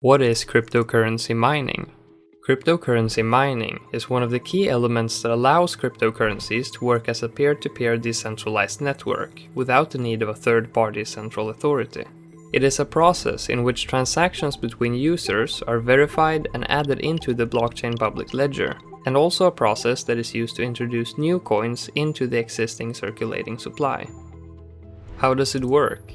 What is cryptocurrency mining? Cryptocurrency mining is one of the key elements that allows cryptocurrencies to work as a peer-to-peer decentralized network without the need of a third-party central authority. It is a process in which transactions between users are verified and added into the blockchain public ledger, and also a process that is used to introduce new coins into the existing circulating supply. How does it work?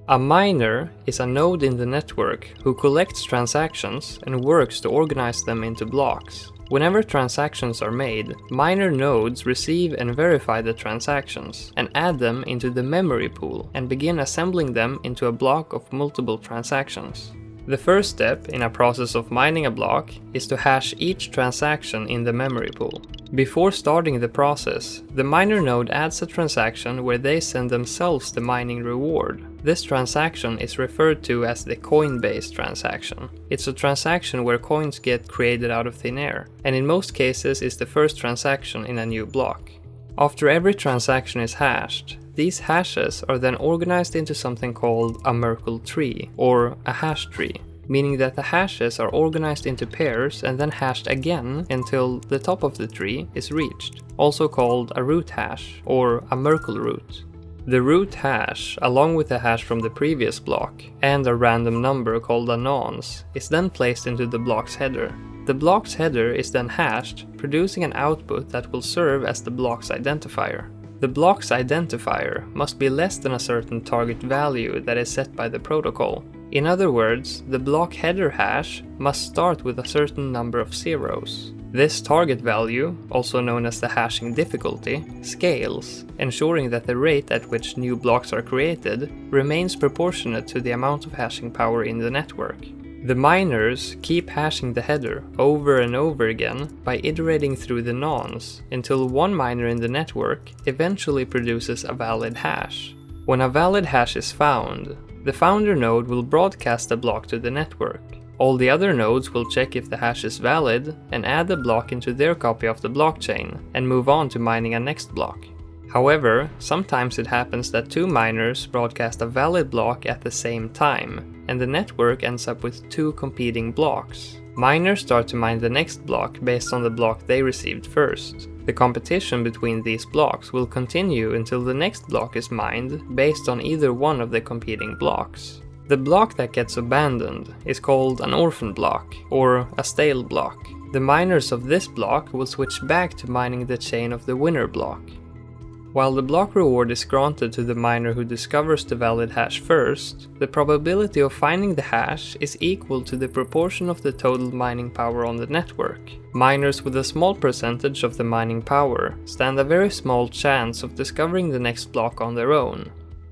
A miner is a node in the network who collects transactions and works to organize them into blocks. Whenever transactions are made, miner nodes receive and verify the transactions and add them into the memory pool and begin assembling them into a block of multiple transactions. The first step in a process of mining a block is to hash each transaction in the memory pool. Before starting the process, the miner node adds a transaction where they send themselves the mining reward. This transaction is referred to as the Coinbase transaction. It's a transaction where coins get created out of thin air, and in most cases is the first transaction in a new block. After every transaction is hashed, these hashes are then organized into something called a Merkle tree, or a hash tree, meaning that the hashes are organized into pairs and then hashed again until the top of the tree is reached, also called a root hash, or a Merkle root. The root hash, along with the hash from the previous block, and a random number called a nonce, is then placed into the block's header. The block's header is then hashed, producing an output that will serve as the block's identifier. The block's identifier must be less than a certain target value that is set by the protocol. In other words, the block header hash must start with a certain number of zeros. This target value, also known as the hashing difficulty, scales, ensuring that the rate at which new blocks are created remains proportionate to the amount of hashing power in the network. The miners keep hashing the header over and over again by iterating through the nonce until one miner in the network eventually produces a valid hash. When a valid hash is found, the founder node will broadcast the block to the network. All the other nodes will check if the hash is valid and add the block into their copy of the blockchain and move on to mining a next block. However, sometimes it happens that two miners broadcast a valid block at the same time, and the network ends up with two competing blocks. Miners start to mine the next block based on the block they received first. The competition between these blocks will continue until the next block is mined based on either one of the competing blocks. The block that gets abandoned is called an orphan block, or a stale block. The miners of this block will switch back to mining the chain of the winner block. While the block reward is granted to the miner who discovers the valid hash first, the probability of finding the hash is equal to the proportion of the total mining power on the network. Miners with a small percentage of the mining power stand a very small chance of discovering the next block on their own.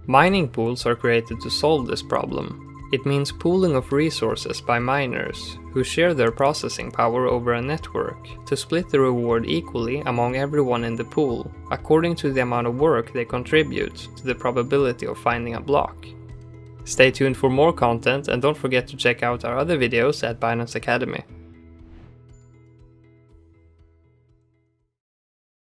Mining pools are created to solve this problem. It means pooling of resources by miners, who share their processing power over a network, to split the reward equally among everyone in the pool, according to the amount of work they contribute to the probability of finding a block. Stay tuned for more content and don't forget to check out our other videos at Binance Academy.